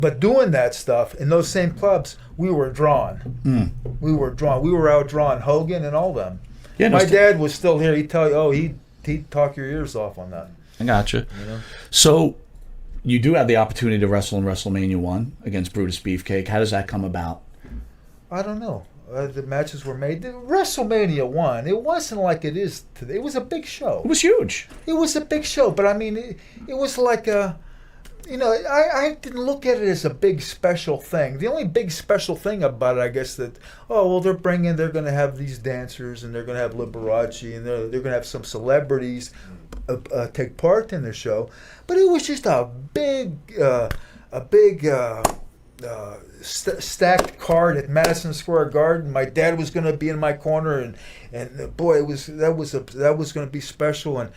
But doing that stuff in those same clubs, we were drawn. We were drawn. We were outdrawn Hogan and all them. Yeah, my dad was still here. He'd tell you, he'd talk your ears off on that. I gotcha. You know? So you do have the opportunity to wrestle in WrestleMania 1 against Brutus Beefcake. How does that come about? I don't know. The matches were made. WrestleMania 1, it wasn't like it is today. It was a big show. It was huge. It was a big show, but I mean, it was like a, you know, I didn't look at it as a big special thing. The only big special thing about it, I guess, that, oh, well, they're going to have these dancers, and they're going to have Liberace, and they're going to have some celebrities take part in the show. But it was just a big stacked card at Madison Square Garden. My dad was going to be in my corner, and boy, that was going to be special. And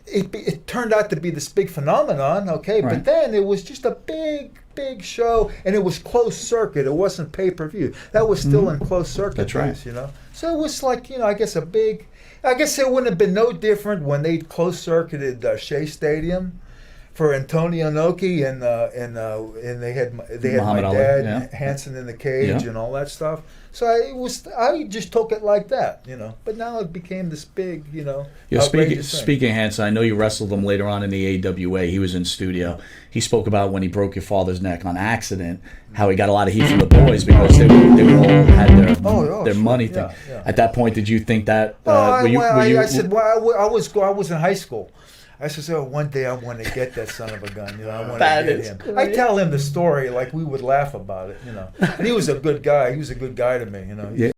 it turned out to be this big phenomenon, okay? Right. But then it was just a big show, and it was closed circuit. It wasn't pay-per-view. That was still in closed circuit. That's right. days, you know? So it was like, you know, I guess it wouldn't have been no different when they closed circuited Shea Stadium for Antonio Inoki, and they had Muhammad my Ali, dad, yeah. Hanson in the cage, Yeah. and all that stuff. So I just took it like that, you know. But now it became this big, you know. Yeah, outrageous thing. speaking of Hanson, I know you wrestled him later on in the AWA. He was in studio. He spoke about when he broke your father's neck on accident, how he got a lot of heat from the boys because they all had their money thing. Yeah. At that point, did you think that? I said, well, I was in high school. I said, oh, one day I want to get that son of a gun. You know, I want to get him. Great. I tell him the story like we would laugh about it. You know, and he was a good guy. He was a good guy to me. You know. Yeah.